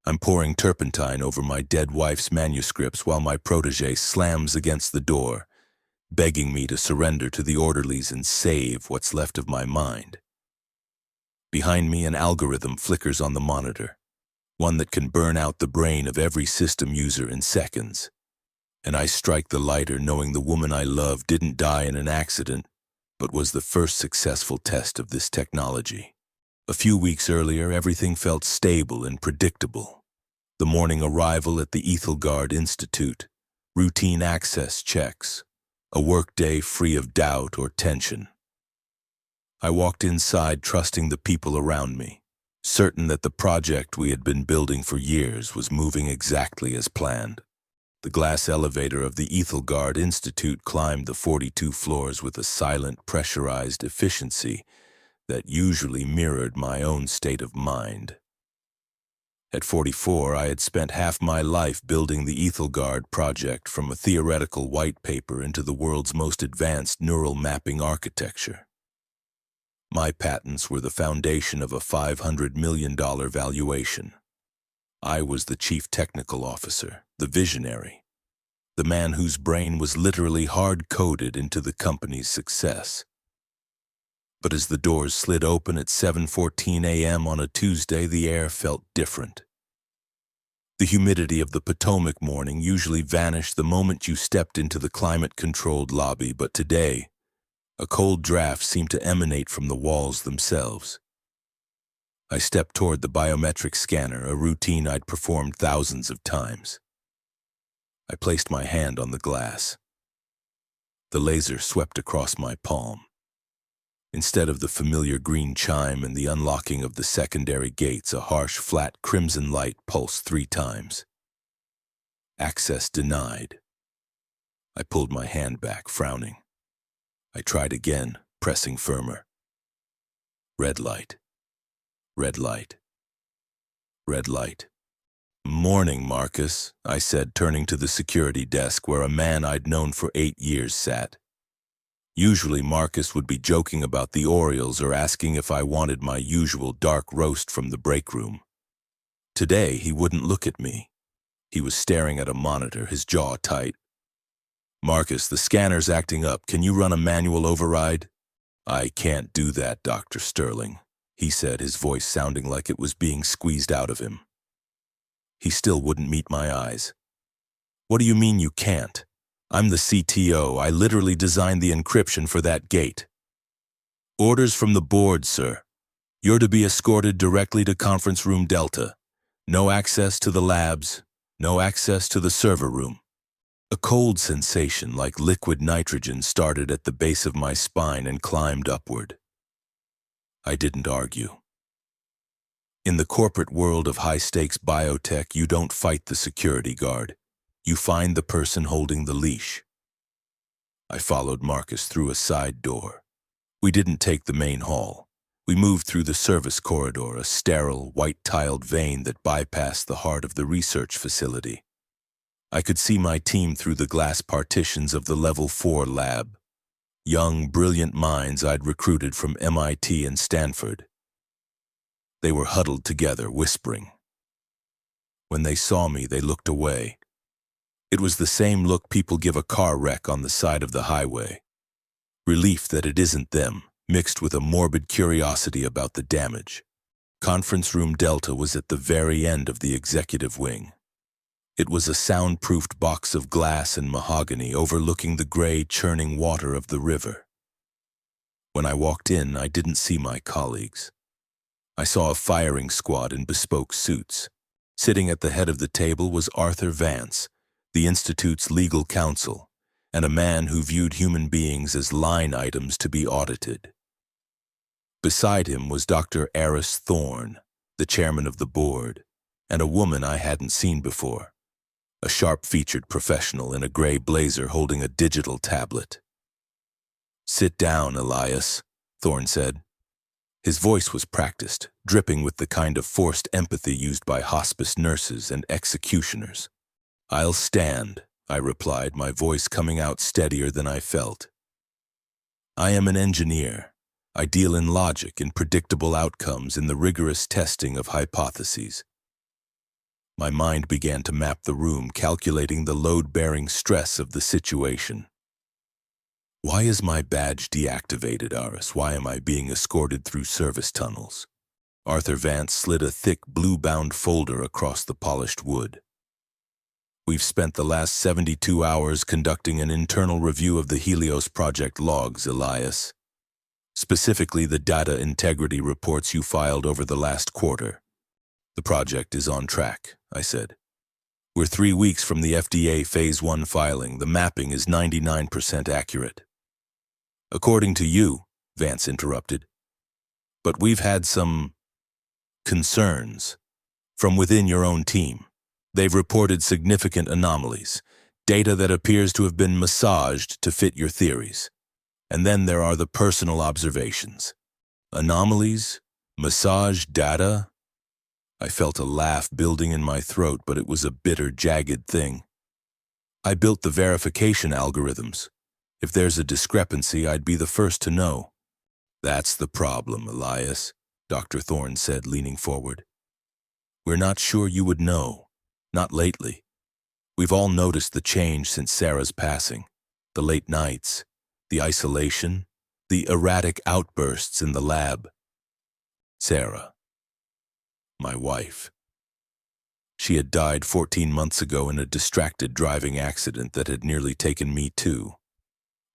I'm pouring turpentine over my dead wife's manuscripts while my protege slams against the door, begging me to surrender to the orderlies and save what's left of my mind. Behind me, an algorithm flickers on the monitor, one that can burn out the brain of every system user in seconds. And I strike the lighter knowing the woman I love didn't die in an accident, but was the first successful test of this technology. A few weeks earlier, everything felt stable and predictable. The morning arrival at the Ethelgard Institute, routine access checks, a workday free of doubt or tension. I walked inside trusting the people around me, certain that the project we had been building for years was moving exactly as planned. The glass elevator of the Ethelgard Institute climbed the 42 floors with a silent, pressurized efficiency that usually mirrored my own state of mind. At 44, I had spent half my life building the Ethelgard project from a theoretical white paper into the world's most advanced neural mapping architecture. My patents were the foundation of a $500 million valuation. I was the chief technical officer, the visionary, the man whose brain was literally hard-coded into the company's success. But as the doors slid open at 7:14 a.m. on a Tuesday, the air felt different. The humidity of the Potomac morning usually vanished the moment you stepped into the climate-controlled lobby, but today, a cold draft seemed to emanate from the walls themselves. I stepped toward the biometric scanner, a routine I'd performed thousands of times. I placed my hand on the glass. The laser swept across my palm. Instead of the familiar green chime and the unlocking of the secondary gates, a harsh, flat crimson light pulsed 3 times. Access denied. I pulled my hand back, frowning. I tried again, pressing firmer. Red light. Red light. Red light. "Morning, Marcus," I said, turning to the security desk where a man I'd known for 8 years sat. Usually Marcus would be joking about the Orioles or asking if I wanted my usual dark roast from the break room. Today, he wouldn't look at me. He was staring at a monitor, his jaw tight. "Marcus, the scanner's acting up. Can you run a manual override?" "I can't do that, Dr. Sterling," he said, his voice sounding like it was being squeezed out of him. He still wouldn't meet my eyes. "What do you mean you can't? I'm the CTO. I literally designed the encryption for that gate." "Orders from the board, sir. You're to be escorted directly to Conference Room Delta. No access to the labs, no access to the server room." A cold sensation like liquid nitrogen started at the base of my spine and climbed upward. I didn't argue. In the corporate world of high-stakes biotech, you don't fight the security guard. You find the person holding the leash. I followed Marcus through a side door. We didn't take the main hall. We moved through the service corridor, a sterile, white-tiled vein that bypassed the heart of the research facility. I could see my team through the glass partitions of the Level 4 lab. Young, brilliant minds I'd recruited from MIT and Stanford. They were huddled together, whispering. When they saw me, they looked away. It was the same look people give a car wreck on the side of the highway. Relief that it isn't them, mixed with a morbid curiosity about the damage. Conference Room Delta was at the very end of the executive wing. It was a soundproofed box of glass and mahogany overlooking the gray, churning water of the river. When I walked in, I didn't see my colleagues. I saw a firing squad in bespoke suits. Sitting at the head of the table was Arthur Vance, the Institute's legal counsel, and a man who viewed human beings as line items to be audited. Beside him was Dr. Eris Thorne, the chairman of the board, and a woman I hadn't seen before, a sharp-featured professional in a gray blazer holding a digital tablet. "Sit down, Elias," Thorne said. His voice was practiced, dripping with the kind of forced empathy used by hospice nurses and executioners. "I'll stand," I replied, my voice coming out steadier than I felt. "I am an engineer. I deal in logic and predictable outcomes in the rigorous testing of hypotheses. My mind began to map the room, calculating the load-bearing stress of the situation. Why is my badge deactivated, Aris? Why am I being escorted through service tunnels? Arthur Vance slid a thick blue-bound folder across the polished wood. We've spent the last 72 hours conducting an internal review of the Helios project logs, Elias. Specifically, the data integrity reports you filed over the last quarter. The project is on track, I said. We're 3 weeks from the FDA Phase 1 filing. The mapping is 99% accurate. According to you, Vance interrupted. But we've had some concerns from within your own team. They've reported significant anomalies, data that appears to have been massaged to fit your theories. And then there are the personal observations. Anomalies? Massaged data? I felt a laugh building in my throat, but it was a bitter, jagged thing. I built the verification algorithms. If there's a discrepancy, I'd be the first to know. That's the problem, Elias, Dr. Thorne said, leaning forward. We're not sure you would know. Not lately. We've all noticed the change since Sarah's passing. The late nights, the isolation, the erratic outbursts in the lab. Sarah. My wife. She had died 14 months ago in a distracted driving accident that had nearly taken me too.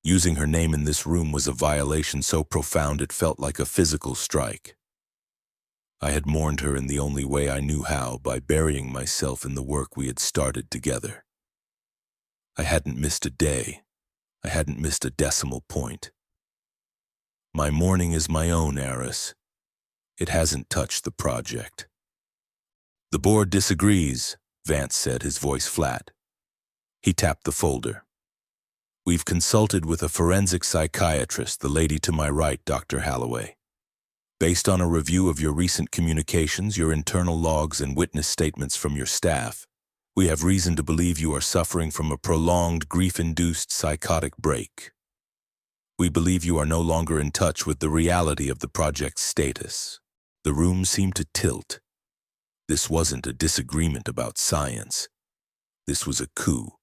Using her name in this room was a violation so profound it felt like a physical strike. I had mourned her in the only way I knew how, by burying myself in the work we had started together. I hadn't missed a day. I hadn't missed a decimal point. My mourning is my own, Aris. It hasn't touched the project. The board disagrees, Vance said, his voice flat. He tapped the folder. We've consulted with a forensic psychiatrist, the lady to my right, Dr. Holloway. Based on a review of your recent communications, your internal logs, and witness statements from your staff, we have reason to believe you are suffering from a prolonged, grief-induced psychotic break. We believe you are no longer in touch with the reality of the project's status. The room seemed to tilt. This wasn't a disagreement about science. This was a coup.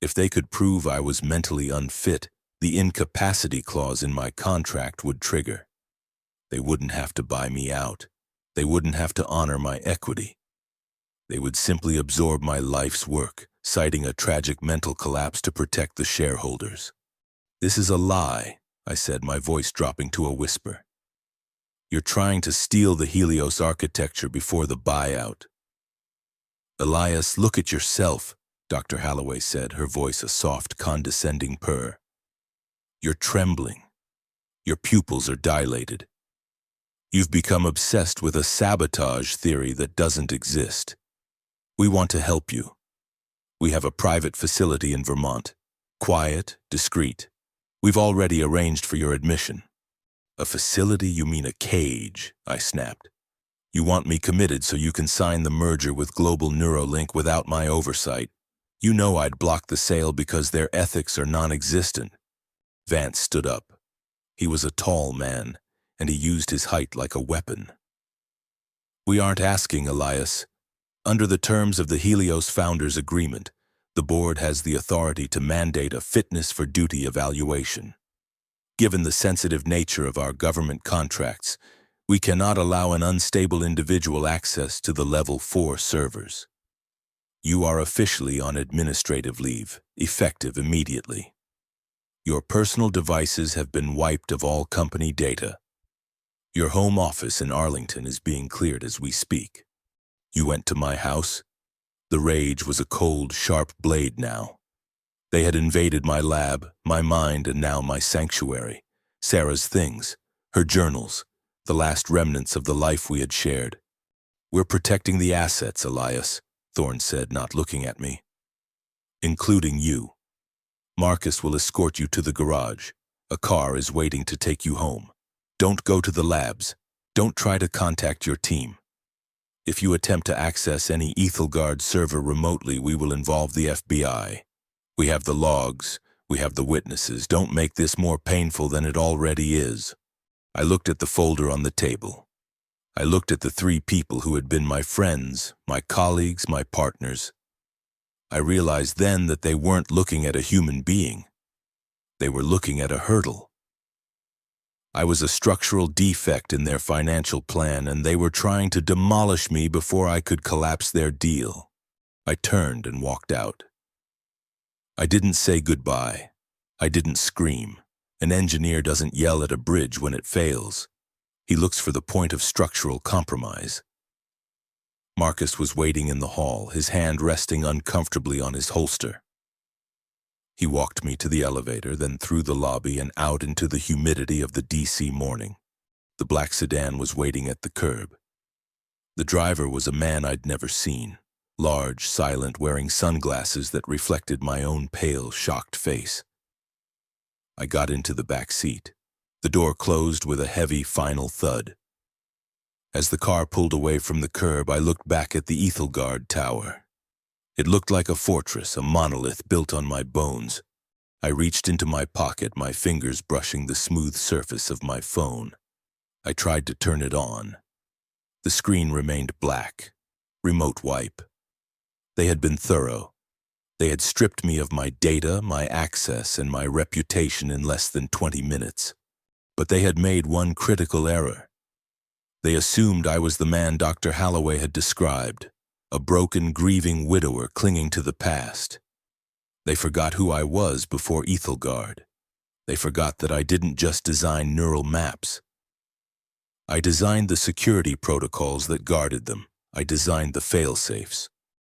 If they could prove I was mentally unfit, the incapacity clause in my contract would trigger. They wouldn't have to buy me out. They wouldn't have to honor my equity. They would simply absorb my life's work, citing a tragic mental collapse to protect the shareholders. This is a lie, I said, my voice dropping to a whisper. You're trying to steal the Helios architecture before the buyout. Elias, look at yourself, Dr. Holloway said, her voice a soft, condescending purr. You're trembling. Your pupils are dilated. You've become obsessed with a sabotage theory that doesn't exist. We want to help you. We have a private facility in Vermont. Quiet, discreet. We've already arranged for your admission. A facility? You mean a cage, I snapped. You want me committed so you can sign the merger with Global Neuralink without my oversight. You know I'd block the sale because their ethics are non-existent. Vance stood up. He was a tall man, and he used his height like a weapon. We aren't asking, Elias. Under the terms of the Helios Founders Agreement, the board has the authority to mandate a fitness for duty evaluation. Given the sensitive nature of our government contracts, we cannot allow an unstable individual access to the Level 4 servers. You are officially on administrative leave, effective immediately. Your personal devices have been wiped of all company data. Your home office in Arlington is being cleared as we speak. You went to my house. The rage was a cold, sharp blade now. They had invaded my lab, my mind, and now my sanctuary. Sarah's things, her journals, the last remnants of the life we had shared. We're protecting the assets, Elias, Thorne said, not looking at me. Including you. Marcus will escort you to the garage. A car is waiting to take you home. Don't go to the labs. Don't try to contact your team. If you attempt to access any Ethelgard server remotely, we will involve the FBI. We have the logs. We have the witnesses. Don't make this more painful than it already is. I looked at the folder on the table. I looked at the three people who had been my friends, my colleagues, my partners. I realized then that they weren't looking at a human being. They were looking at a hurdle. I was a structural defect in their financial plan, and they were trying to demolish me before I could collapse their deal. I turned and walked out. I didn't say goodbye. I didn't scream. An engineer doesn't yell at a bridge when it fails. He looks for the point of structural compromise. Marcus was waiting in the hall, his hand resting uncomfortably on his holster. He walked me to the elevator, then through the lobby and out into the humidity of the DC morning. The black sedan was waiting at the curb. The driver was a man I'd never seen, large, silent, wearing sunglasses that reflected my own pale, shocked face. I got into the back seat. The door closed with a heavy, final thud. As the car pulled away from the curb, I looked back at the Ethelgard Tower. It looked like a fortress, a monolith built on my bones. I reached into my pocket, my fingers brushing the smooth surface of my phone. I tried to turn it on. The screen remained black. Remote wipe. They had been thorough. They had stripped me of my data, my access, and my reputation in less than 20 minutes. But they had made one critical error. They assumed I was the man Dr. Holloway had described. A broken, grieving widower clinging to the past. They forgot who I was before Ethelgard. They forgot that I didn't just design neural maps. I designed the security protocols that guarded them. I designed the fail-safes.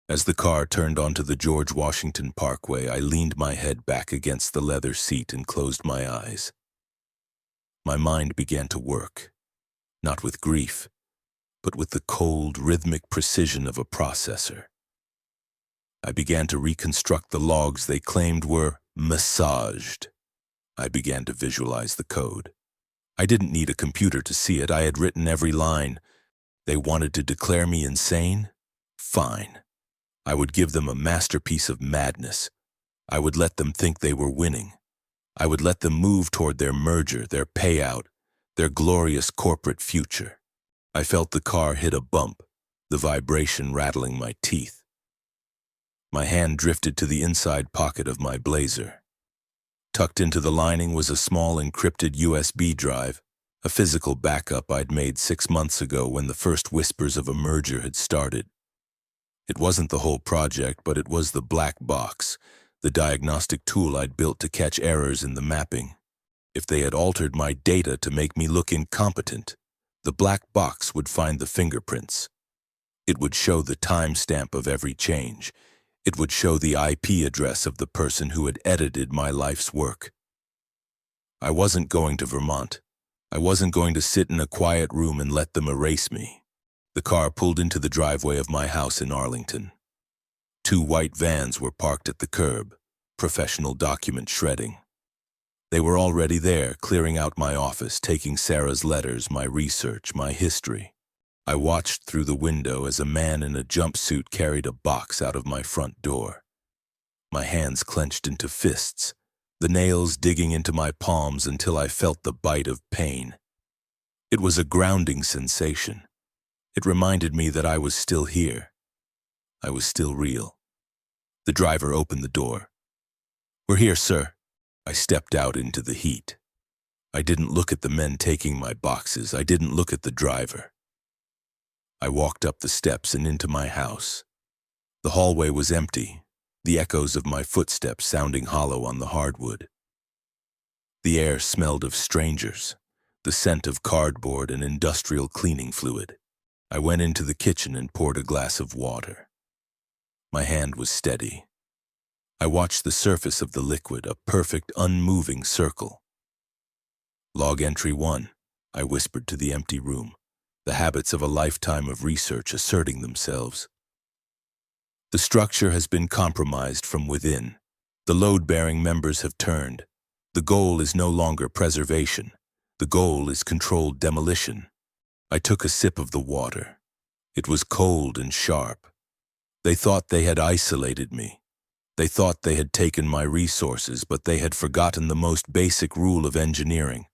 As the car turned onto the George Washington Parkway, I leaned my head back against the leather seat and closed my eyes. My mind began to work, not with grief, but with the cold, rhythmic precision of a processor. I began to reconstruct the logs they claimed were massaged. I began to visualize the code. I didn't need a computer to see it. I had written every line. They wanted to declare me insane? Fine. I would give them a masterpiece of madness. I would let them think they were winning. I would let them move toward their merger, their payout, their glorious corporate future. I felt the car hit a bump, the vibration rattling my teeth. My hand drifted to the inside pocket of my blazer. Tucked into the lining was a small encrypted USB drive, a physical backup I'd made 6 months ago when the first whispers of a merger had started. It wasn't the whole project, but it was the black box, the diagnostic tool I'd built to catch errors in the mapping. If they had altered my data to make me look incompetent, the black box would find the fingerprints. It would show the timestamp of every change. It would show the IP address of the person who had edited my life's work. I wasn't going to Vermont. I wasn't going to sit in a quiet room and let them erase me. The car pulled into the driveway of my house in Arlington. 2 white vans were parked at the curb, professional document shredding. They were already there, clearing out my office, taking Sarah's letters, my research, my history. I watched through the window as a man in a jumpsuit carried a box out of my front door. My hands clenched into fists, the nails digging into my palms until I felt the bite of pain. It was a grounding sensation. It reminded me that I was still here. I was still real. The driver opened the door. "We're here, sir." I stepped out into the heat. I didn't look at the men taking my boxes. I didn't look at the driver. I walked up the steps and into my house. The hallway was empty, the echoes of my footsteps sounding hollow on the hardwood. The air smelled of strangers, the scent of cardboard and industrial cleaning fluid. I went into the kitchen and poured a glass of water. My hand was steady. I watched the surface of the liquid, a perfect, unmoving circle. "Log entry 1, I whispered to the empty room, the habits of a lifetime of research asserting themselves. "The structure has been compromised from within. The load-bearing members have turned. The goal is no longer preservation. The goal is controlled demolition." I took a sip of the water. It was cold and sharp. They thought they had isolated me. They thought they had taken my resources, but they had forgotten the most basic rule of engineering.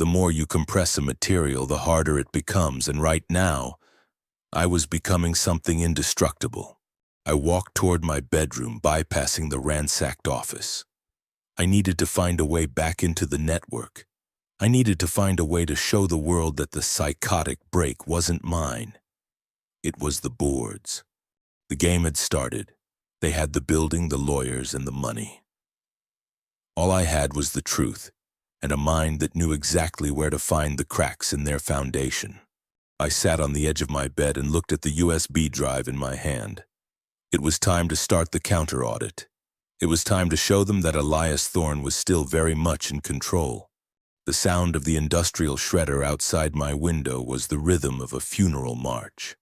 The more you compress a material, the harder it becomes, and right now, I was becoming something indestructible. I walked toward my bedroom, bypassing the ransacked office. I needed to find a way back into the network. I needed to find a way to show the world that the psychotic break wasn't mine. It was the board's. The game had started. They had the building, the lawyers, and the money. All I had was the truth, and a mind that knew exactly where to find the cracks in their foundation. I sat on the edge of my bed and looked at the USB drive in my hand. It was time to start the counter-audit. It was time to show them that Elias Thorne was still very much in control. The sound of the industrial shredder outside my window was the rhythm of a funeral march.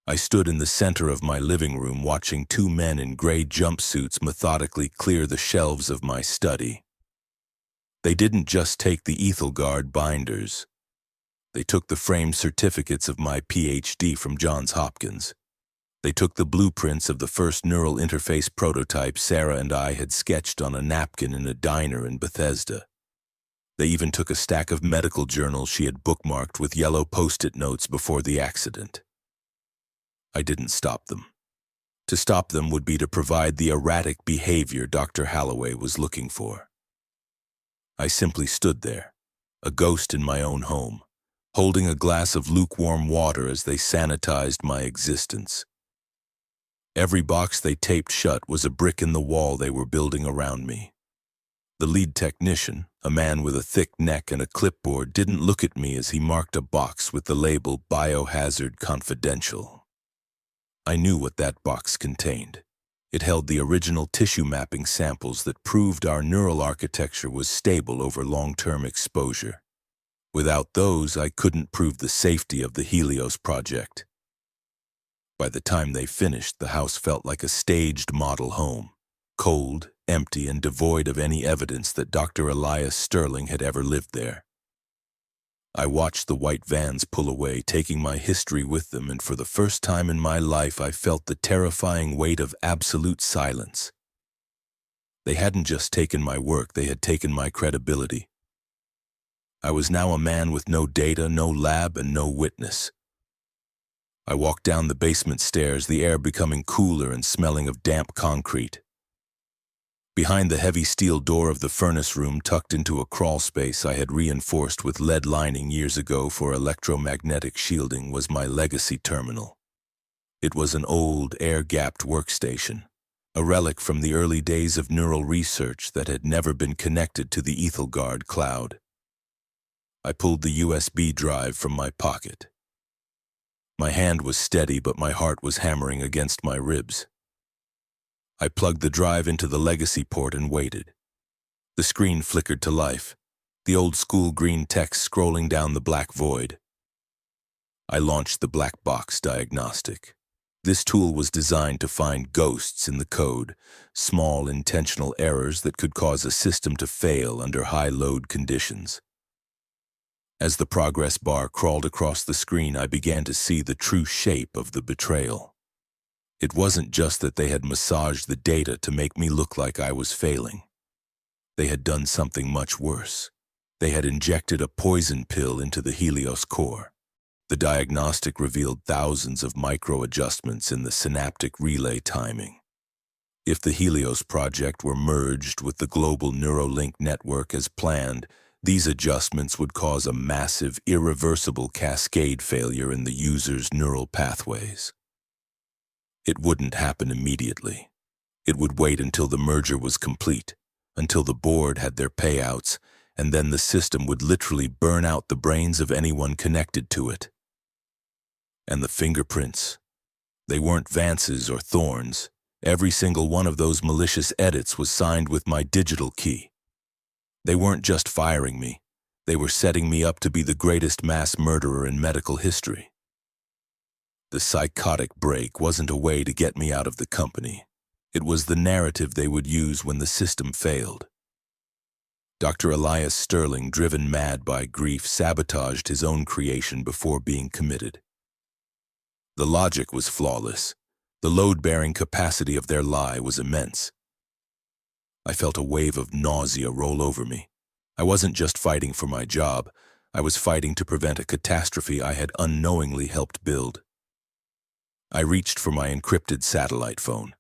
I stood in the center of my living room watching two men in gray jumpsuits methodically clear the shelves of my study. They didn't just take the Ethelgard binders. They took the framed certificates of my PhD from Johns Hopkins. They took the blueprints of the first neural interface prototype Sarah and I had sketched on a napkin in a diner in Bethesda. They even took a stack of medical journals she had bookmarked with yellow post-it notes before the accident. I didn't stop them. To stop them would be to provide the erratic behavior Dr. Holloway was looking for. I simply stood there, a ghost in my own home, holding a glass of lukewarm water as they sanitized my existence. Every box they taped shut was a brick in the wall they were building around me. The lead technician, a man with a thick neck and a clipboard, didn't look at me as he marked a box with the label Biohazard Confidential. I knew what that box contained. It held the original tissue mapping samples that proved our neural architecture was stable over long-term exposure. Without those, I couldn't prove the safety of the Helios project. By the time they finished, the house felt like a staged model home, cold, empty, and devoid of any evidence that Dr. Elias Sterling had ever lived there. I watched the white vans pull away, taking my history with them, and for the first time in my life I felt the terrifying weight of absolute silence. They hadn't just taken my work, they had taken my credibility. I was now a man with no data, no lab, and no witness. I walked down the basement stairs, the air becoming cooler and smelling of damp concrete. Behind the heavy steel door of the furnace room, tucked into a crawl space I had reinforced with lead lining years ago for electromagnetic shielding, was my legacy terminal. It was an old, air-gapped workstation, a relic from the early days of neural research that had never been connected to the Ethelgard cloud. I pulled the USB drive from my pocket. My hand was steady, but my heart was hammering against my ribs. I plugged the drive into the legacy port and waited. The screen flickered to life, the old-school green text scrolling down the black void. I launched the black box diagnostic. This tool was designed to find ghosts in the code, small intentional errors that could cause a system to fail under high-load conditions. As the progress bar crawled across the screen, I began to see the true shape of the betrayal. It wasn't just that they had massaged the data to make me look like I was failing. They had done something much worse. They had injected a poison pill into the Helios core. The diagnostic revealed thousands of micro-adjustments in the synaptic relay timing. If the Helios project were merged with the global Neuralink network as planned, these adjustments would cause a massive, irreversible cascade failure in the user's neural pathways. It wouldn't happen immediately. It would wait until the merger was complete, until the board had their payouts, and then the system would literally burn out the brains of anyone connected to it. And the fingerprints. They weren't Vance's or Thorne's. Every single one of those malicious edits was signed with my digital key. They weren't just firing me. They were setting me up to be the greatest mass murderer in medical history. The psychotic break wasn't a way to get me out of the company. It was the narrative they would use when the system failed. Dr. Elias Sterling, driven mad by grief, sabotaged his own creation before being committed. The logic was flawless. The load-bearing capacity of their lie was immense. I felt a wave of nausea roll over me. I wasn't just fighting for my job, I was fighting to prevent a catastrophe I had unknowingly helped build. I reached for my encrypted satellite phone,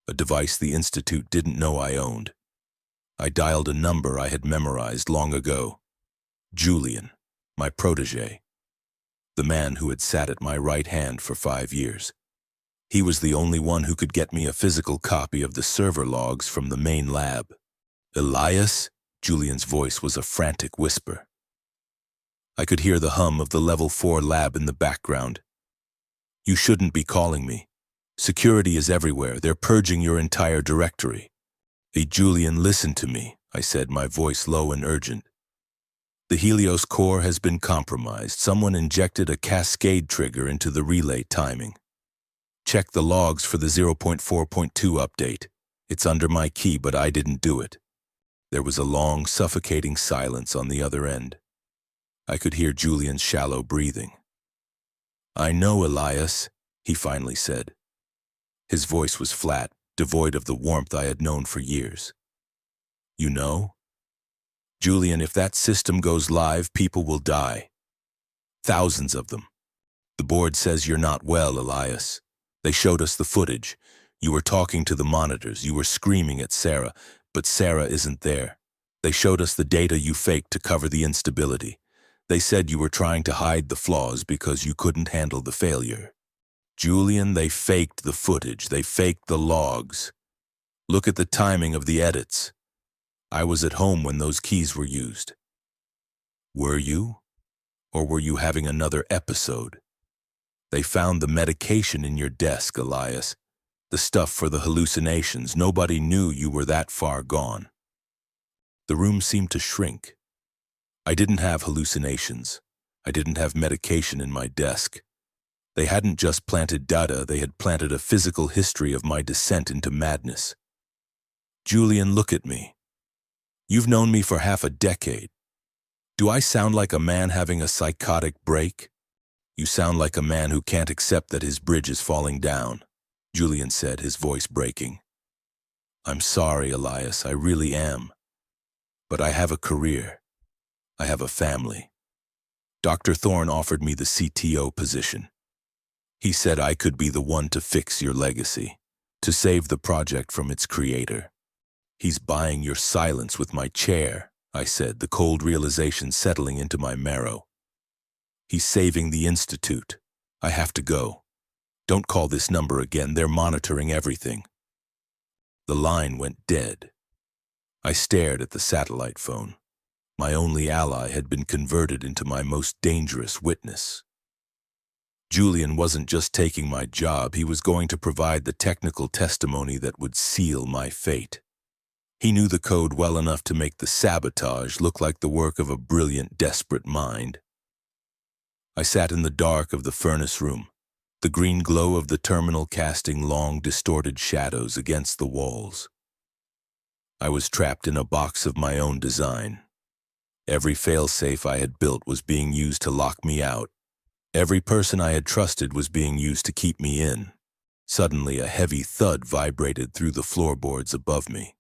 a device the Institute didn't know I owned. I dialed a number I had memorized long ago. Julian, my protege, the man who had sat at my right hand for 5 years. He was the only one who could get me a physical copy of the server logs from the main lab. Elias? Julian's voice was a frantic whisper. I could hear the hum of the Level 4 lab in the background. You shouldn't be calling me. Security is everywhere. They're purging your entire directory. Hey, Julian, listen to me, I said, my voice low and urgent. The Helios core has been compromised. Someone injected a cascade trigger into the relay timing. Check the logs for the 0.4.2 update. It's under my key, but I didn't do it. There was a long, suffocating silence on the other end. I could hear Julian's shallow breathing. I know, Elias, he finally said. His voice was flat, devoid of the warmth I had known for years. You know? Julian, if that system goes live, people will die. Thousands of them. The board says you're not well, Elias. They showed us the footage. You were talking to the monitors. You were screaming at Sarah, but Sarah isn't there. They showed us the data you faked to cover the instability. They said you were trying to hide the flaws because you couldn't handle the failure. Julian, they faked the footage. They faked the logs. Look at the timing of the edits. I was at home when those keys were used. Were you? Or were you having another episode? They found the medication in your desk, Elias. The stuff for the hallucinations. Nobody knew you were that far gone. The room seemed to shrink. I didn't have hallucinations. I didn't have medication in my desk. They hadn't just planted data, they had planted a physical history of my descent into madness. Julian, look at me. You've known me for half a decade. Do I sound like a man having a psychotic break? You sound like a man who can't accept that his bridge is falling down, Julian said, his voice breaking. I'm sorry, Elias, I really am. But I have a career. I have a family. Dr. Thorne offered me the CTO position. He said I could be the one to fix your legacy, to save the project from its creator. He's buying your silence with my chair, I said, the cold realization settling into my marrow. He's saving the Institute. I have to go. Don't call this number again. They're monitoring everything. The line went dead. I stared at the satellite phone. My only ally had been converted into my most dangerous witness. Julian wasn't just taking my job, he was going to provide the technical testimony that would seal my fate. He knew the code well enough to make the sabotage look like the work of a brilliant, desperate mind. I sat in the dark of the furnace room, the green glow of the terminal casting long, distorted shadows against the walls. I was trapped in a box of my own design. Every failsafe I had built was being used to lock me out. Every person I had trusted was being used to keep me in. Suddenly, a heavy thud vibrated through the floorboards above me.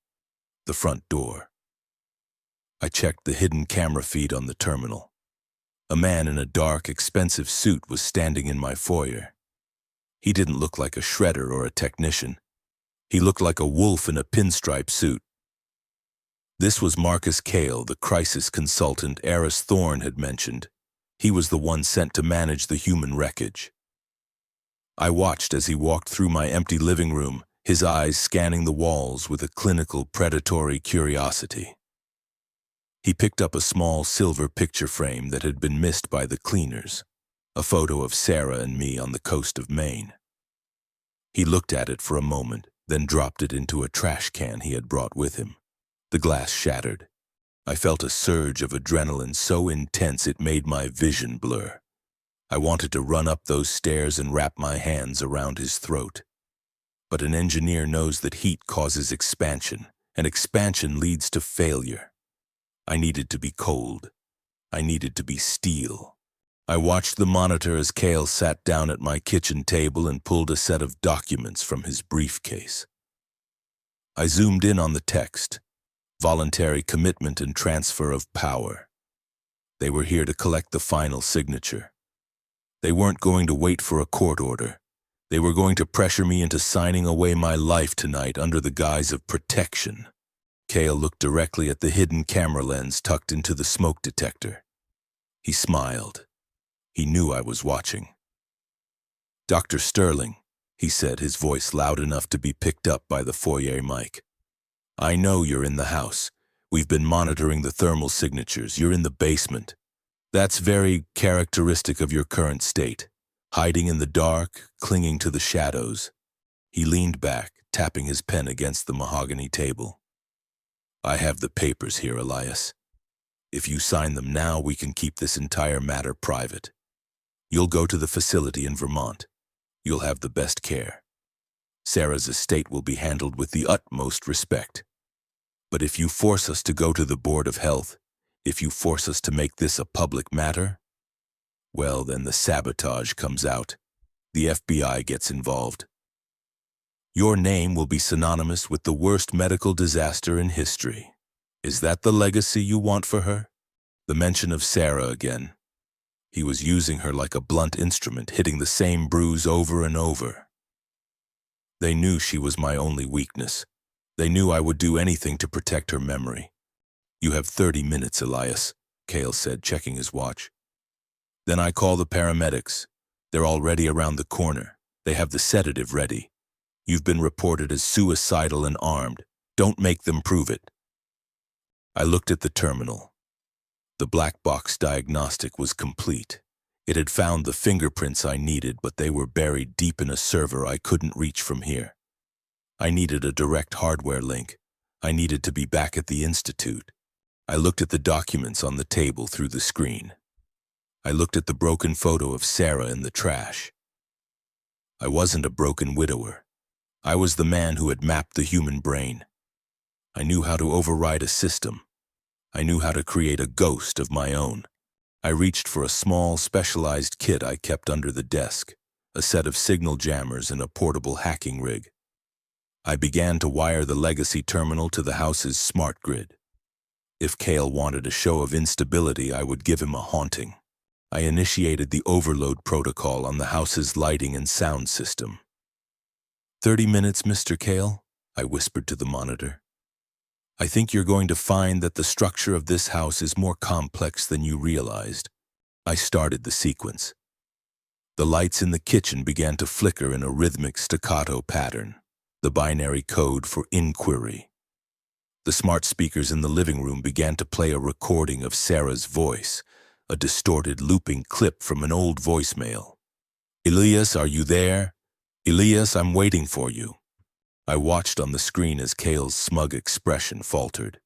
The front door. I checked the hidden camera feed on the terminal. A man in a dark, expensive suit was standing in my foyer. He didn't look like a shredder or a technician. He looked like a wolf in a pinstripe suit. This was Marcus Cale, the crisis consultant Eris Thorne had mentioned. He was the one sent to manage the human wreckage. I watched as he walked through my empty living room, his eyes scanning the walls with a clinical, predatory curiosity. He picked up a small silver picture frame that had been missed by the cleaners, a photo of Sarah and me on the coast of Maine. He looked at it for a moment, then dropped it into a trash can he had brought with him. The glass shattered. I felt a surge of adrenaline so intense it made my vision blur. I wanted to run up those stairs and wrap my hands around his throat. But an engineer knows that heat causes expansion, and expansion leads to failure. I needed to be cold. I needed to be steel. I watched the monitor as Cale sat down at my kitchen table and pulled a set of documents from his briefcase. I zoomed in on the text. voluntary commitment and transfer of power. They were here to collect the final signature. They weren't going to wait for a court order. They were going to pressure me into signing away my life tonight under the guise of protection. Cale looked directly at the hidden camera lens tucked into the smoke detector. He smiled. He knew I was watching. "Dr. Sterling," he said, his voice loud enough to be picked up by the foyer mic. "I know you're in the house. We've been monitoring the thermal signatures. You're in the basement. That's very characteristic of your current state. Hiding in the dark, clinging to the shadows." He leaned back, tapping his pen against the mahogany table. "I have the papers here, Elias. If you sign them now, we can keep this entire matter private. You'll go to the facility in Vermont. You'll have the best care. Sarah's estate will be handled with the utmost respect. But if you force us to go to the Board of Health, if you force us to make this a public matter, well, then the sabotage comes out. The FBI gets involved. Your name will be synonymous with the worst medical disaster in history. Is that the legacy you want for her?" The mention of Sarah again. He was using her like a blunt instrument, hitting the same bruise over and over. They knew she was my only weakness. They knew I would do anything to protect her memory. "You have 30 minutes, Elias," Cale said, checking his watch. "Then I call the paramedics. They're already around the corner. They have the sedative ready. You've been reported as suicidal and armed. Don't make them prove it." I looked at the terminal. The black box diagnostic was complete. It had found the fingerprints I needed, but they were buried deep in a server I couldn't reach from here. I needed a direct hardware link. I needed to be back at the Institute. I looked at the documents on the table through the screen. I looked at the broken photo of Sarah in the trash. I wasn't a broken widower. I was the man who had mapped the human brain. I knew how to override a system. I knew how to create a ghost of my own. I reached for a small, specialized kit I kept under the desk, a set of signal jammers and a portable hacking rig. I began to wire the legacy terminal to the house's smart grid. If Cale wanted a show of instability, I would give him a haunting. I initiated the overload protocol on the house's lighting and sound system. 30 minutes, Mr. Cale," I whispered to the monitor. "I think you're going to find that the structure of this house is more complex than you realized." I started the sequence. The lights in the kitchen began to flicker in a rhythmic staccato pattern, the binary code for inquiry. The smart speakers in the living room began to play a recording of Sarah's voice, a distorted looping clip from an old voicemail. "Elias, are you there? Elias, I'm waiting for you." I watched on the screen as Cale's smug expression faltered.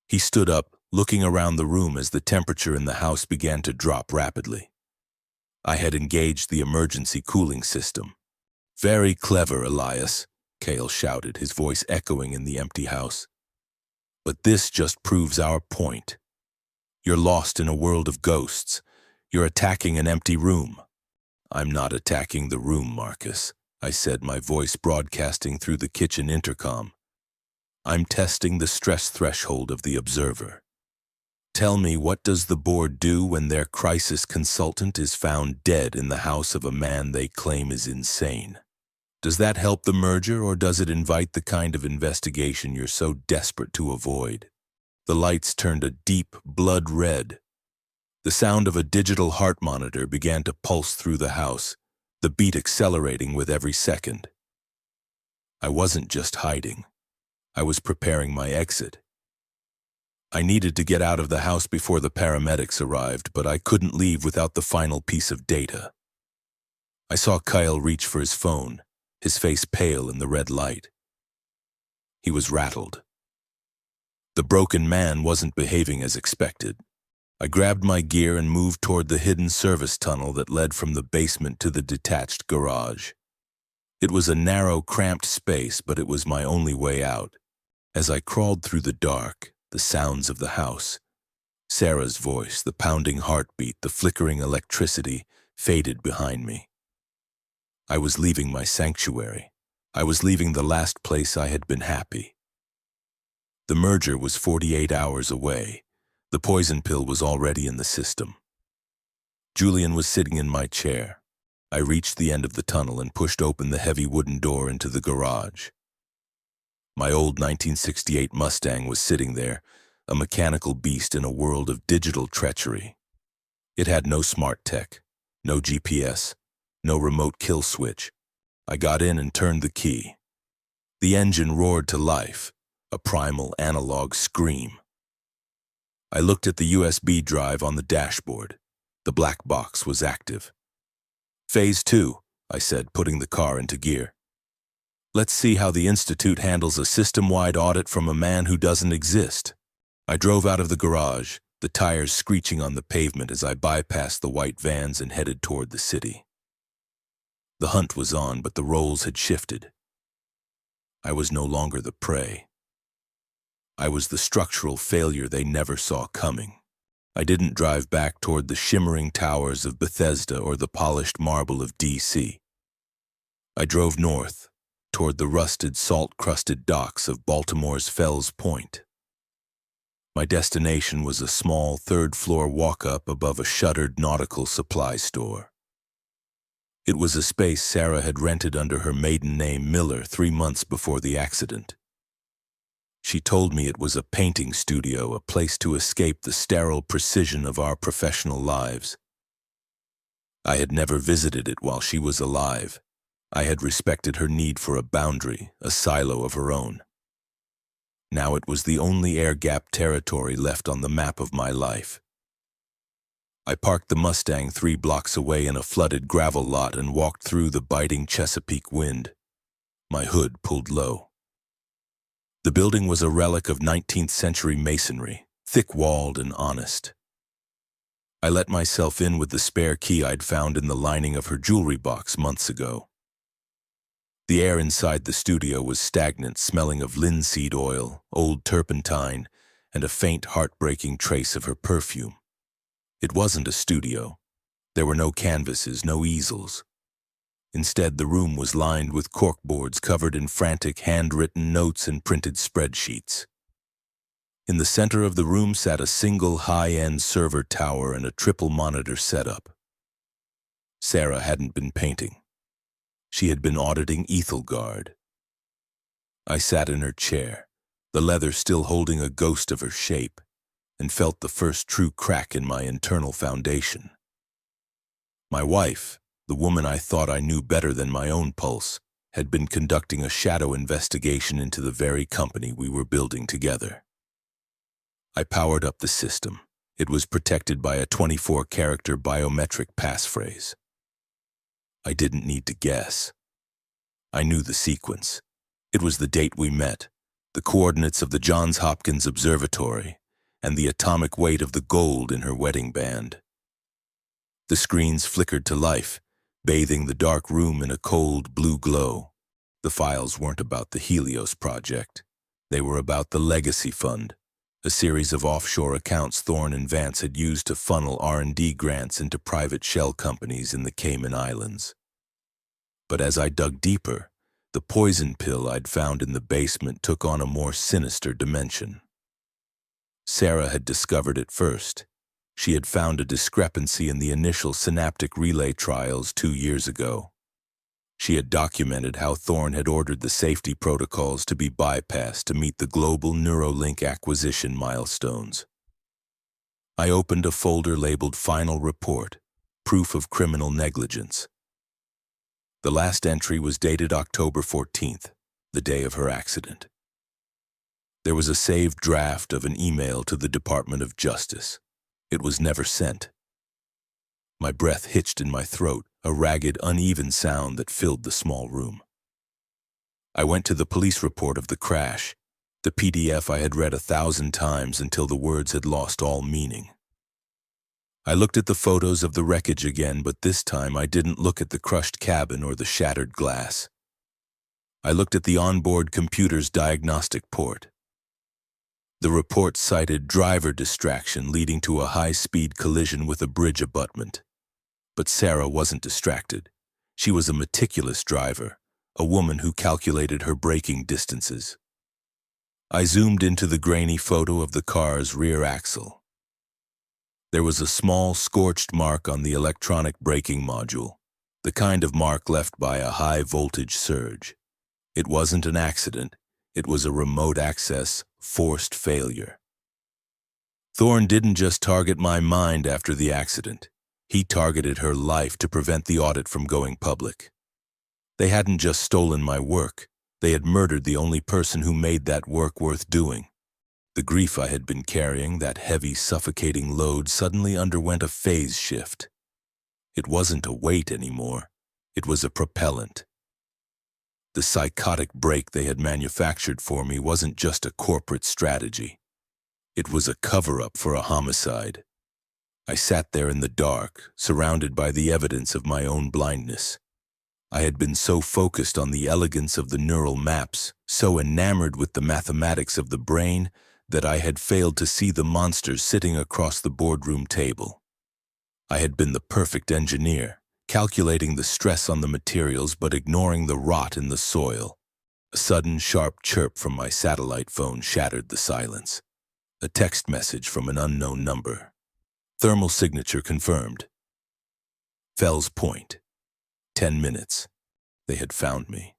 He stood up, looking around the room as the temperature in the house began to drop rapidly. I had engaged the emergency cooling system. "Very clever, Elias," Cale shouted, his voice echoing in the empty house. "But this just proves our point. You're lost in a world of ghosts. You're attacking an empty room." "I'm not attacking the room, Marcus," I said, my voice broadcasting through the kitchen intercom. "I'm testing the stress threshold of the observer. Tell me, what does the board do when their crisis consultant is found dead in the house of a man they claim is insane? Does that help the merger, or does it invite the kind of investigation you're so desperate to avoid?" The lights turned a deep blood red. The sound of a digital heart monitor began to pulse through the house, the beat accelerating with every second. I wasn't just hiding. I was preparing my exit. I needed to get out of the house before the paramedics arrived, but I couldn't leave without the final piece of data. I saw Kyle reach for his phone, his face pale in the red light. He was rattled. The broken man wasn't behaving as expected. I grabbed my gear and moved toward the hidden service tunnel that led from the basement to the detached garage. It was a narrow, cramped space, but it was my only way out. As I crawled through the dark, the sounds of the house, Sarah's voice, the pounding heartbeat, the flickering electricity, faded behind me. I was leaving my sanctuary. I was leaving the last place I had been happy. The merger was 48 hours away. The poison pill was already in the system. Julian was sitting in my chair. I reached the end of the tunnel and pushed open the heavy wooden door into the garage. My old 1968 Mustang was sitting there, a mechanical beast in a world of digital treachery. It had no smart tech, no GPS, no remote kill switch. I got in and turned the key. The engine roared to life, a primal analog scream. I looked at the USB drive on the dashboard. The black box was active. Phase 2, I said, putting the car into gear. Let's see how the Institute handles a system-wide audit from a man who doesn't exist. I drove out of the garage, the tires screeching on the pavement as I bypassed the white vans and headed toward the city. The hunt was on, but the roles had shifted. I was no longer the prey. I was the structural failure they never saw coming. I didn't drive back toward the shimmering towers of Bethesda or the polished marble of D.C. I drove north, toward the rusted, salt-crusted docks of Baltimore's Fells Point. My destination was a small third-floor walk-up above a shuttered nautical supply store. It was a space Sarah had rented under her maiden name Miller 3 months before the accident. She told me it was a painting studio, a place to escape the sterile precision of our professional lives. I had never visited it while she was alive. I had respected her need for a boundary, a silo of her own. Now it was the only air-gap territory left on the map of my life. I parked the Mustang 3 blocks away in a flooded gravel lot and walked through the biting Chesapeake wind. My hood pulled low. The building was a relic of 19th century masonry, thick-walled and honest. I let myself in with the spare key I'd found in the lining of her jewelry box months ago. The air inside the studio was stagnant, smelling of linseed oil, old turpentine, and a faint, heartbreaking trace of her perfume. It wasn't a studio. There were no canvases, no easels. Instead, the room was lined with corkboards covered in frantic handwritten notes and printed spreadsheets. In the center of the room sat a single high-end server tower and a triple monitor setup. Sarah hadn't been painting. She had been auditing Ethelgard. I sat in her chair, the leather still holding a ghost of her shape, and felt the first true crack in my internal foundation. My wife, the woman I thought I knew better than my own pulse, had been conducting a shadow investigation into the very company we were building together. I powered up the system. It was protected by a 24-character biometric passphrase. I didn't need to guess. I knew the sequence. It was the date we met, the coordinates of the Johns Hopkins Observatory, and the atomic weight of the gold in her wedding band. The screens flickered to life, bathing the dark room in a cold blue glow. The files weren't about the Helios project. They were about the Legacy Fund, a series of offshore accounts Thorne and Vance had used to funnel R&D grants into private shell companies in the Cayman Islands. But as I dug deeper, the poison pill I'd found in the basement took on a more sinister dimension. Sarah had discovered it first. She had found a discrepancy in the initial synaptic relay trials 2 years ago. She had documented how Thorne had ordered the safety protocols to be bypassed to meet the global Neuralink acquisition milestones. I opened a folder labeled Final Report, Proof of Criminal Negligence. The last entry was dated October 14th, the day of her accident. There was a saved draft of an email to the Department of Justice. It was never sent. My breath hitched in my throat, a ragged, uneven sound that filled the small room. I went to the police report of the crash, the PDF I had read 1,000 times until the words had lost all meaning. I looked at the photos of the wreckage again, but this time I didn't look at the crushed cabin or the shattered glass. I looked at the onboard computer's diagnostic port. The report cited driver distraction leading to a high-speed collision with a bridge abutment. But Sarah wasn't distracted. She was a meticulous driver, a woman who calculated her braking distances. I zoomed into the grainy photo of the car's rear axle. There was a small, scorched mark on the electronic braking module, the kind of mark left by a high-voltage surge. It wasn't an accident. It was a remote access, forced failure. Thorne didn't just target my mind after the accident. He targeted her life to prevent the audit from going public. They hadn't just stolen my work. They had murdered the only person who made that work worth doing. The grief I had been carrying, that heavy, suffocating load, suddenly underwent a phase shift. It wasn't a weight anymore. It was a propellant. The psychotic break they had manufactured for me wasn't just a corporate strategy. It was a cover-up for a homicide. I sat there in the dark, surrounded by the evidence of my own blindness. I had been so focused on the elegance of the neural maps, so enamored with the mathematics of the brain, that I had failed to see the monsters sitting across the boardroom table. I had been the perfect engineer, calculating the stress on the materials but ignoring the rot in the soil. A sudden, sharp chirp from my satellite phone shattered the silence. A text message from an unknown number. Thermal signature confirmed. Fells Point. 10 minutes. They had found me.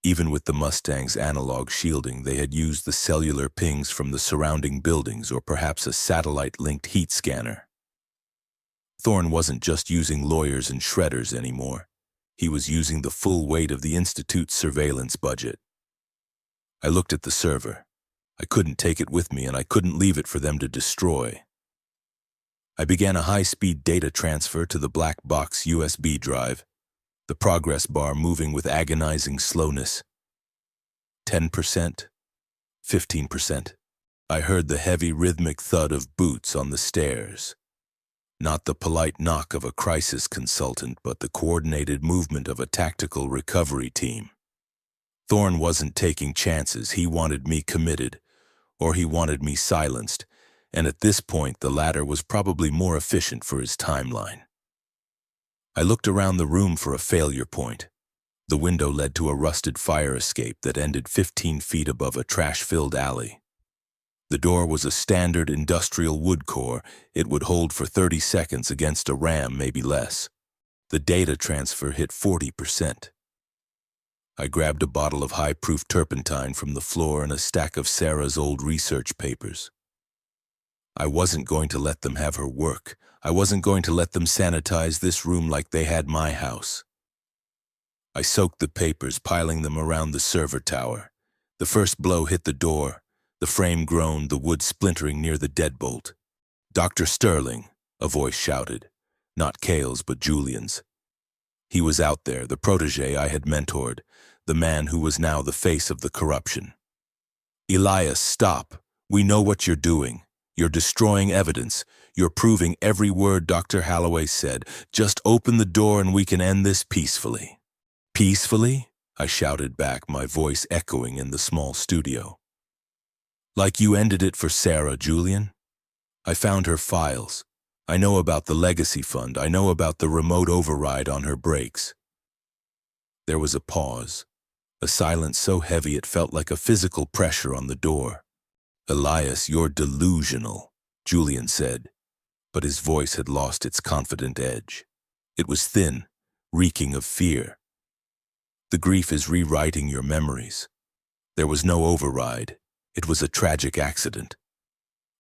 Even with the Mustang's analog shielding, they had used the cellular pings from the surrounding buildings or perhaps a satellite-linked heat scanner. Thorne wasn't just using lawyers and shredders anymore. He was using the full weight of the Institute's surveillance budget. I looked at the server. I couldn't take it with me, and I couldn't leave it for them to destroy. I began a high-speed data transfer to the black box USB drive, the progress bar moving with agonizing slowness. 10%, 15%. I heard the heavy rhythmic thud of boots on the stairs. Not the polite knock of a crisis consultant, but the coordinated movement of a tactical recovery team. Thorne wasn't taking chances. He wanted me committed, or he wanted me silenced, and at this point the latter was probably more efficient for his timeline. I looked around the room for a failure point. The window led to a rusted fire escape that ended 15 feet above a trash-filled alley. The door was a standard industrial wood core. It would hold for 30 seconds against a ram, maybe less. The data transfer hit 40%. I grabbed a bottle of high-proof turpentine from the floor and a stack of Sarah's old research papers. I wasn't going to let them have her work. I wasn't going to let them sanitize this room like they had my house. I soaked the papers, piling them around the server tower. The first blow hit the door. The frame groaned, the wood splintering near the deadbolt. "Dr. Sterling," a voice shouted. Not Cale's, but Julian's. He was out there, the protege I had mentored, the man who was now the face of the corruption. "Elias, stop. We know what you're doing. You're destroying evidence. You're proving every word Dr. Holloway said. Just open the door and we can end this peacefully." "Peacefully?" I shouted back, my voice echoing in the small studio. "Like you ended it for Sarah, Julian? I found her files. I know about the legacy fund. I know about the remote override on her brakes." There was a pause, a silence so heavy it felt like a physical pressure on the door. "Elias, you're delusional," Julian said, but his voice had lost its confident edge. It was thin, reeking of fear. "The grief is rewriting your memories. There was no override. It was a tragic accident.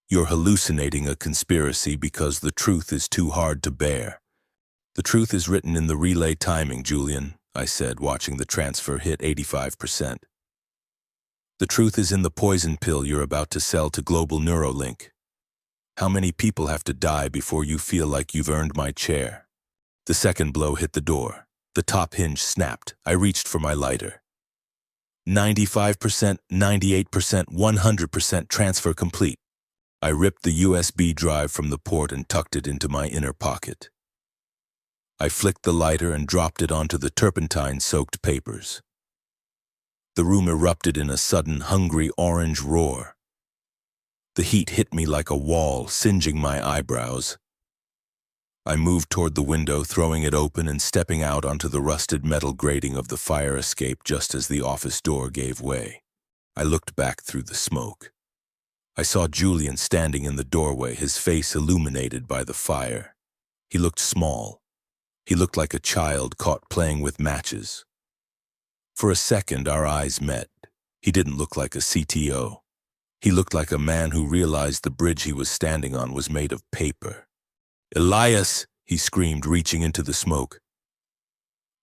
You're hallucinating a conspiracy because the truth is too hard to bear." "The truth is written in the relay timing, Julian," I said, watching the transfer hit 85%. "The truth is in the poison pill you're about to sell to Global Neuralink. How many people have to die before you feel like you've earned my chair?" The second blow hit the door. The top hinge snapped. I reached for my lighter. 95%, 98%, 100% transfer complete. I ripped the USB drive from the port and tucked it into my inner pocket. I flicked the lighter and dropped it onto the turpentine-soaked papers. The room erupted in a sudden, hungry orange roar. The heat hit me like a wall, singeing my eyebrows. I moved toward the window, throwing it open and stepping out onto the rusted metal grating of the fire escape just as the office door gave way. I looked back through the smoke. I saw Julian standing in the doorway, his face illuminated by the fire. He looked small. He looked like a child caught playing with matches. For a second, our eyes met. He didn't look like a CTO. He looked like a man who realized the bridge he was standing on was made of paper. "Elias!" he screamed, reaching into the smoke.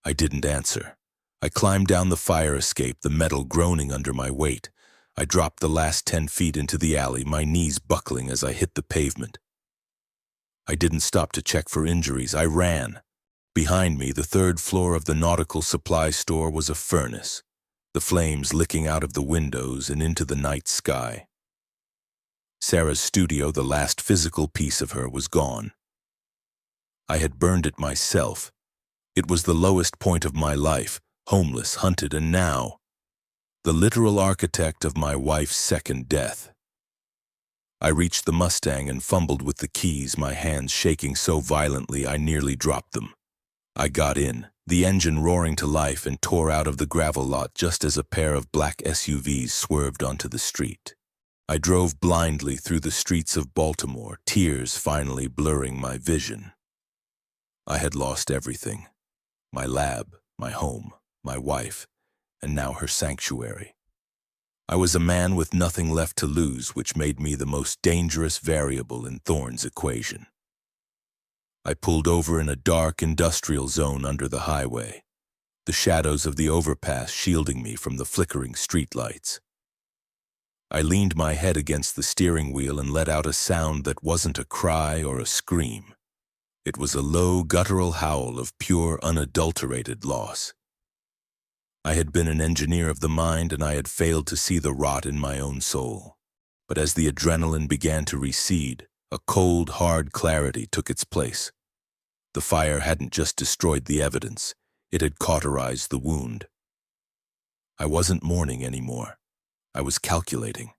I didn't answer. I climbed down the fire escape, the metal groaning under my weight. I dropped the last 10 feet into the alley, my knees buckling as I hit the pavement. I didn't stop to check for injuries. I ran. Behind me, the 3rd floor of the nautical supply store was a furnace, the flames licking out of the windows and into the night sky. Sarah's studio, the last physical piece of her, was gone. I had burned it myself. It was the lowest point of my life, homeless, hunted, and now, the literal architect of my wife's second death. I reached the Mustang and fumbled with the keys, my hands shaking so violently I nearly dropped them. I got in, the engine roaring to life, and tore out of the gravel lot just as a pair of black SUVs swerved onto the street. I drove blindly through the streets of Baltimore, tears finally blurring my vision. I had lost everything. My lab, my home, my wife, and now her sanctuary. I was a man with nothing left to lose, which made me the most dangerous variable in Thorne's equation. I pulled over in a dark industrial zone under the highway, the shadows of the overpass shielding me from the flickering streetlights. I leaned my head against the steering wheel and let out a sound that wasn't a cry or a scream. It was a low, guttural howl of pure, unadulterated loss. I had been an engineer of the mind, and I had failed to see the rot in my own soul. But as the adrenaline began to recede, a cold, hard clarity took its place. The fire hadn't just destroyed the evidence, it had cauterized the wound. I wasn't mourning anymore. I was calculating.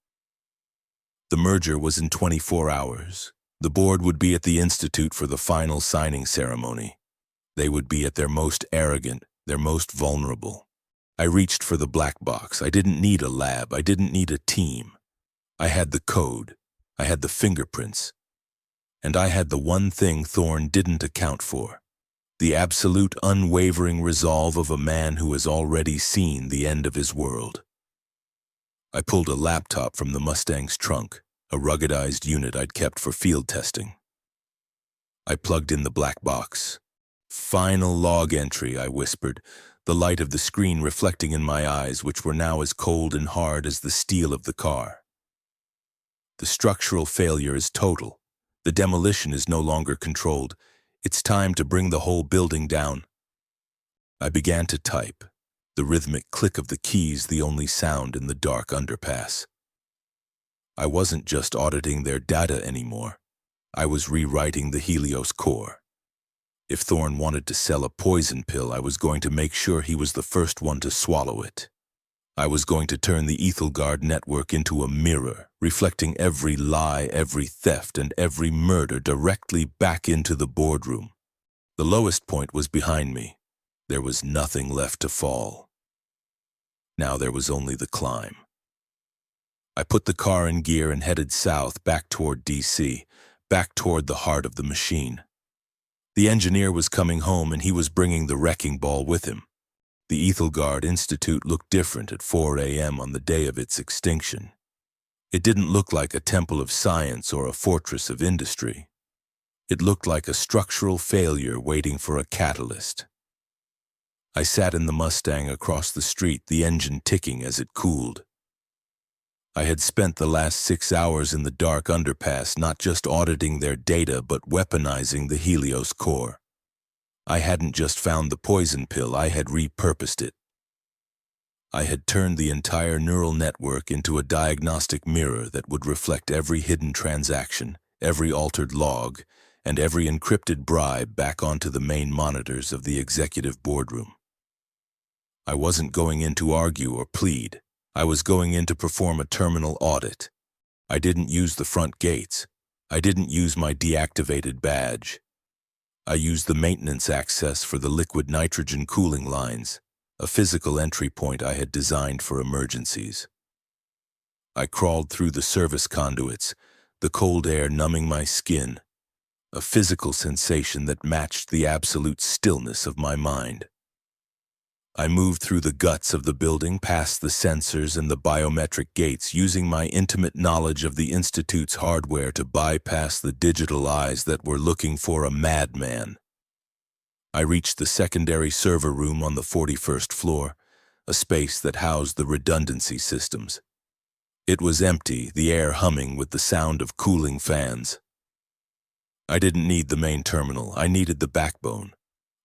The merger was in 24 hours. The board would be at the Institute for the final signing ceremony. They would be at their most arrogant, their most vulnerable. I reached for the black box. I didn't need a lab. I didn't need a team. I had the code. I had the fingerprints. And I had the one thing Thorne didn't account for: the absolute, unwavering resolve of a man who has already seen the end of his world. I pulled a laptop from the Mustang's trunk, a ruggedized unit I'd kept for field testing. I plugged in the black box. "Final log entry," I whispered, the light of the screen reflecting in my eyes, which were now as cold and hard as the steel of the car. "The structural failure is total. The demolition is no longer controlled. It's time to bring the whole building down." I began to type, the rhythmic click of the keys the only sound in the dark underpass. I wasn't just auditing their data anymore. I was rewriting the Helios core. If Thorne wanted to sell a poison pill, I was going to make sure he was the first one to swallow it. I was going to turn the Ethelgard network into a mirror, reflecting every lie, every theft, and every murder directly back into the boardroom. The lowest point was behind me. There was nothing left to fall. Now there was only the climb. I put the car in gear and headed south, back toward DC, back toward the heart of the machine. The engineer was coming home, and he was bringing the wrecking ball with him. The Ethelgard Institute looked different at 4 a.m. on the day of its extinction. It didn't look like a temple of science or a fortress of industry. It looked like a structural failure waiting for a catalyst. I sat in the Mustang across the street, the engine ticking as it cooled. I had spent the last 6 hours in the dark underpass not just auditing their data but weaponizing the Helios core. I hadn't just found the poison pill, I had repurposed it. I had turned the entire neural network into a diagnostic mirror that would reflect every hidden transaction, every altered log, and every encrypted bribe back onto the main monitors of the executive boardroom. I wasn't going in to argue or plead. I was going in to perform a terminal audit. I didn't use the front gates. I didn't use my deactivated badge. I used the maintenance access for the liquid nitrogen cooling lines, a physical entry point I had designed for emergencies. I crawled through the service conduits, the cold air numbing my skin, a physical sensation that matched the absolute stillness of my mind. I moved through the guts of the building, past the sensors and the biometric gates, using my intimate knowledge of the Institute's hardware to bypass the digital eyes that were looking for a madman. I reached the secondary server room on the 41st floor, a space that housed the redundancy systems. It was empty, the air humming with the sound of cooling fans. I didn't need the main terminal, I needed the backbone.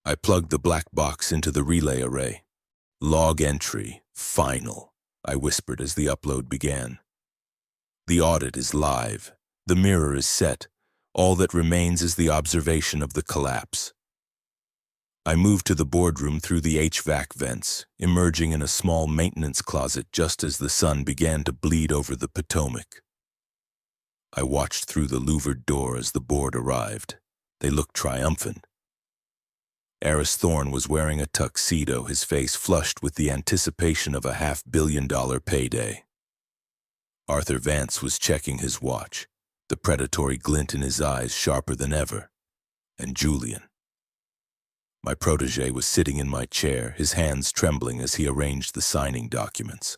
I plugged the black box into the relay array. Log entry, final, I whispered as the upload began. The audit is live. The mirror is set. All that remains is the observation of the collapse. I moved to the boardroom through the HVAC vents, emerging in a small maintenance closet just as the sun began to bleed over the Potomac. I watched through the louvered door as the board arrived. They looked triumphant. Eris Thorne was wearing a tuxedo, his face flushed with the anticipation of a $500 million payday. Arthur Vance was checking his watch, the predatory glint in his eyes sharper than ever. And Julian. My protege was sitting in my chair, his hands trembling as he arranged the signing documents.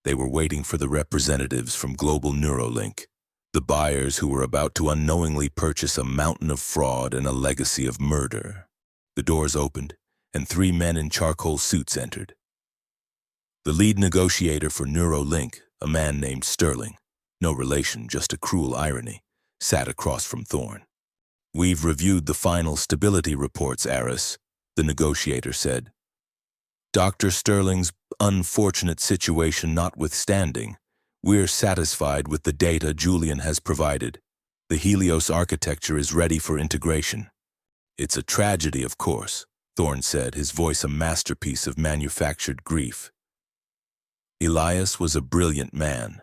They were waiting for the representatives from Global Neuralink, the buyers who were about to unknowingly purchase a mountain of fraud and a legacy of murder. The doors opened, and 3 men in charcoal suits entered. The lead negotiator for Neuralink, a man named Sterling, no relation, just a cruel irony, sat across from Thorne. "We've reviewed the final stability reports, Eris," the negotiator said. "Dr. Sterling's unfortunate situation notwithstanding, we're satisfied with the data Julian has provided. The Helios architecture is ready for integration." "It's a tragedy, of course," Thorne said, his voice a masterpiece of manufactured grief. Elias was a brilliant man,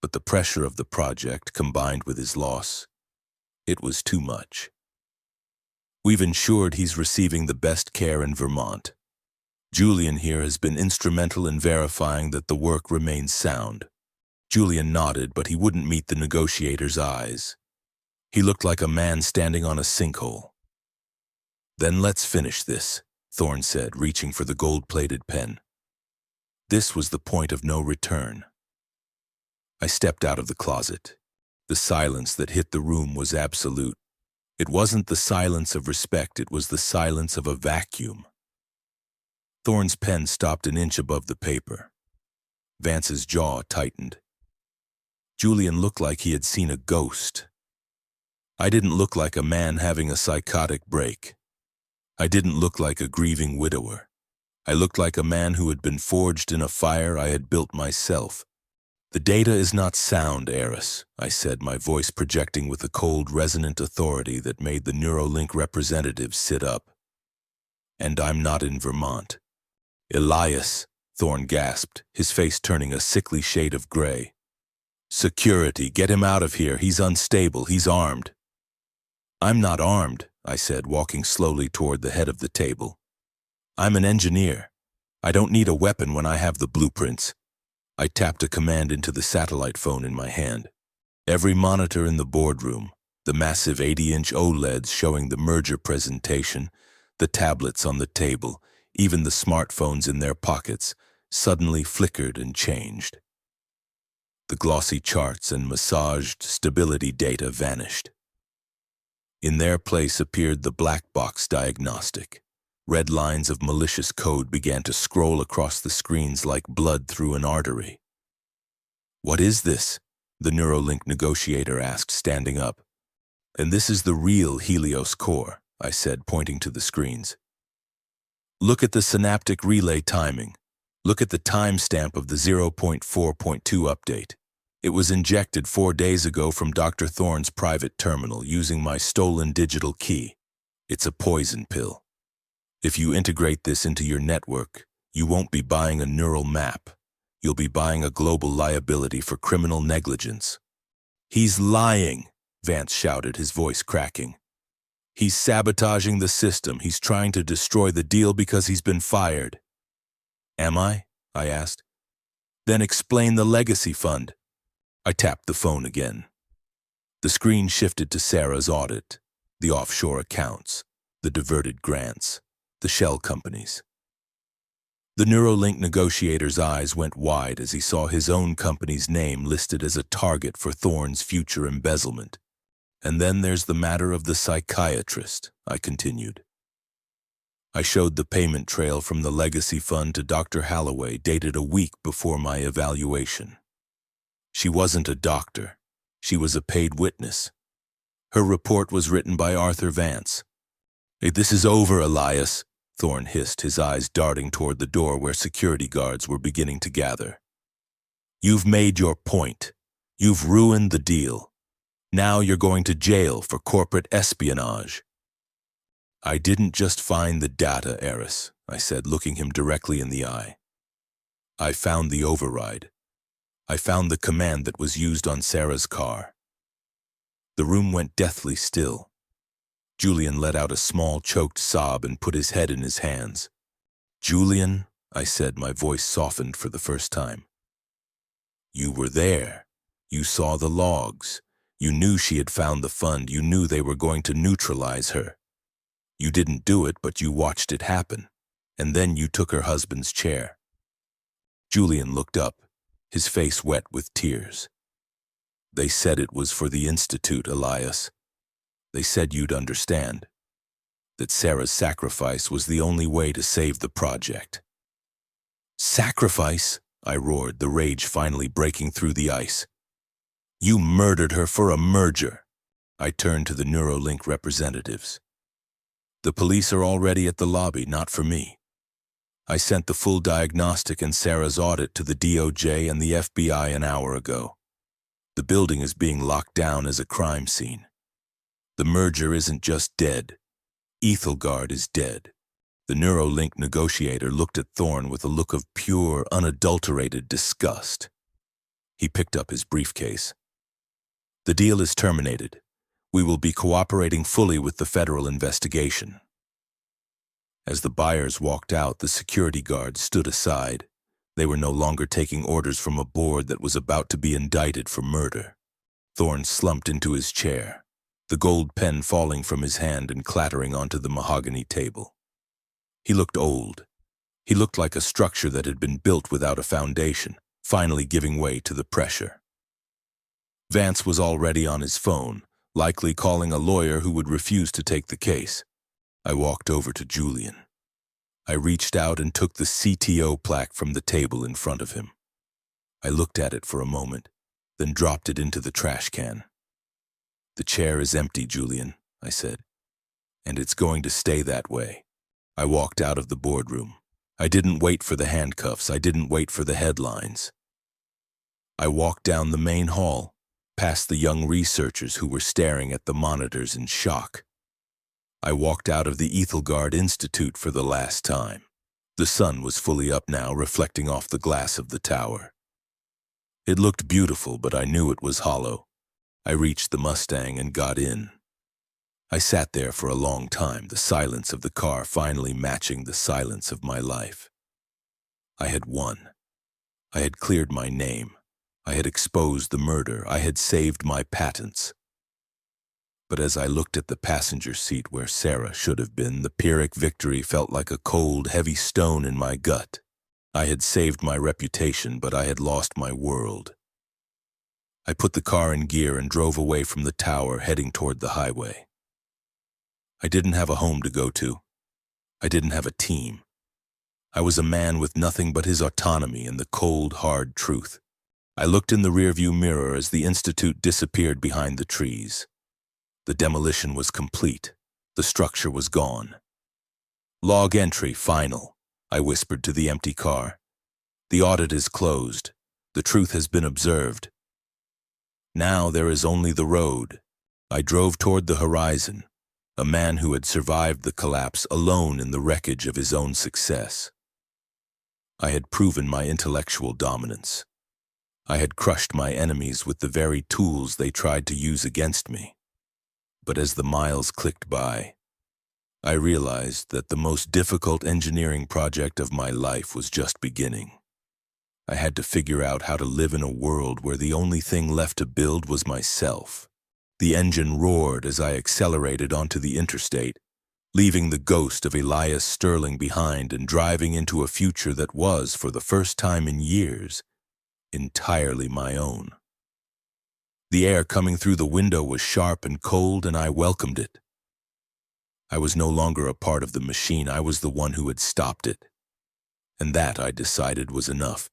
but the pressure of the project combined with his loss, it was too much. "We've ensured he's receiving the best care in Vermont. Julian here has been instrumental in verifying that the work remains sound." Julian nodded, but he wouldn't meet the negotiator's eyes. He looked like a man standing on a sinkhole. "Then let's finish this," Thorne said, reaching for the gold-plated pen. This was the point of no return. I stepped out of the closet. The silence that hit the room was absolute. It wasn't the silence of respect, it was the silence of a vacuum. Thorne's pen stopped an inch above the paper. Vance's jaw tightened. Julian looked like he had seen a ghost. I didn't look like a man having a psychotic break. I didn't look like a grieving widower. I looked like a man who had been forged in a fire I had built myself. "The data is not sound, Eris," I said, my voice projecting with a cold, resonant authority that made the Neuralink representatives sit up. "And I'm not in Vermont." "Elias," Thorne gasped, his face turning a sickly shade of gray. "Security, get him out of here. He's unstable. He's armed." "I'm not armed," I said, walking slowly toward the head of the table. "I'm an engineer. I don't need a weapon when I have the blueprints." I tapped a command into the satellite phone in my hand. Every monitor in the boardroom, the massive 80-inch OLEDs showing the merger presentation, the tablets on the table, even the smartphones in their pockets, suddenly flickered and changed. The glossy charts and massaged stability data vanished. In their place appeared the black box diagnostic. Red lines of malicious code began to scroll across the screens like blood through an artery. "What is this?" the Neuralink negotiator asked, standing up. "And this is the real Helios core," I said, pointing to the screens. "Look at the synaptic relay timing. Look at the timestamp of the 0.4.2 update. It was injected 4 days ago from Dr. Thorne's private terminal using my stolen digital key. It's a poison pill. If you integrate this into your network, you won't be buying a neural map. You'll be buying a global liability for criminal negligence." "He's lying," Vance shouted, his voice cracking. "He's sabotaging the system. He's trying to destroy the deal because he's been fired." "Am I?" I asked. Then explain the legacy fund. I tapped the phone again. The screen shifted to Sarah's audit, the offshore accounts, the diverted grants, the shell companies. The Neuralink negotiator's eyes went wide as he saw his own company's name listed as a target for Thorne's future embezzlement. And then there's the matter of the psychiatrist, I continued. I showed the payment trail from the legacy fund to Dr. Holloway dated a week before my evaluation. She wasn't a doctor. She was a paid witness. Her report was written by Arthur Vance. "Hey, this is over, Elias," Thorne hissed, his eyes darting toward the door where security guards were beginning to gather. "You've made your point. You've ruined the deal. Now you're going to jail for corporate espionage." "I didn't just find the data, Eris," I said, looking him directly in the eye. "I found the override. I found the command that was used on Sarah's car." The room went deathly still. Julian let out a small, choked sob and put his head in his hands. "Julian," I said, my voice softened for the first time. "You were there. You saw the logs. You knew she had found the fund. You knew they were going to neutralize her. You didn't do it, but you watched it happen. And then you took her husband's chair." Julian looked up, his face wet with tears. "They said it was for the Institute, Elias. They said you'd understand. That Sarah's sacrifice was the only way to save the project." "Sacrifice?" I roared, the rage finally breaking through the ice. "You murdered her for a merger." I turned to the Neuralink representatives. "The police are already at the lobby, not for me. I sent the full diagnostic and Sarah's audit to the DOJ and the FBI an hour ago. The building is being locked down as a crime scene. The merger isn't just dead. Ethelgard is dead." The Neuralink negotiator looked at Thorne with a look of pure, unadulterated disgust. He picked up his briefcase. "The deal is terminated. We will be cooperating fully with the federal investigation." As the buyers walked out, the security guards stood aside. They were no longer taking orders from a board that was about to be indicted for murder. Thorne slumped into his chair, the gold pen falling from his hand and clattering onto the mahogany table. He looked old. He looked like a structure that had been built without a foundation, finally giving way to the pressure. Vance was already on his phone, likely calling a lawyer who would refuse to take the case. I walked over to Julian. I reached out and took the CTO plaque from the table in front of him. I looked at it for a moment, then dropped it into the trash can. "The chair is empty, Julian," I said, "and it's going to stay that way." I walked out of the boardroom. I didn't wait for the handcuffs. I didn't wait for the headlines. I walked down the main hall, past the young researchers who were staring at the monitors in shock. I walked out of the Ethelgard Institute for the last time. The sun was fully up now, reflecting off the glass of the tower. It looked beautiful, but I knew it was hollow. I reached the Mustang and got in. I sat there for a long time, the silence of the car finally matching the silence of my life. I had won. I had cleared my name. I had exposed the murder. I had saved my patents. But as I looked at the passenger seat where Sarah should have been, the Pyrrhic victory felt like a cold, heavy stone in my gut. I had saved my reputation, but I had lost my world. I put the car in gear and drove away from the tower, heading toward the highway. I didn't have a home to go to. I didn't have a team. I was a man with nothing but his autonomy and the cold, hard truth. I looked in the rearview mirror as the Institute disappeared behind the trees. The demolition was complete. The structure was gone. "Log entry, final," I whispered to the empty car. "The audit is closed. The truth has been observed. Now there is only the road." I drove toward the horizon, a man who had survived the collapse alone in the wreckage of his own success. I had proven my intellectual dominance. I had crushed my enemies with the very tools they tried to use against me. But as the miles clicked by, I realized that the most difficult engineering project of my life was just beginning. I had to figure out how to live in a world where the only thing left to build was myself. The engine roared as I accelerated onto the interstate, leaving the ghost of Elias Sterling behind and driving into a future that was, for the first time in years, entirely my own. The air coming through the window was sharp and cold, and I welcomed it. I was no longer a part of the machine. I was the one who had stopped it. And that, I decided, was enough.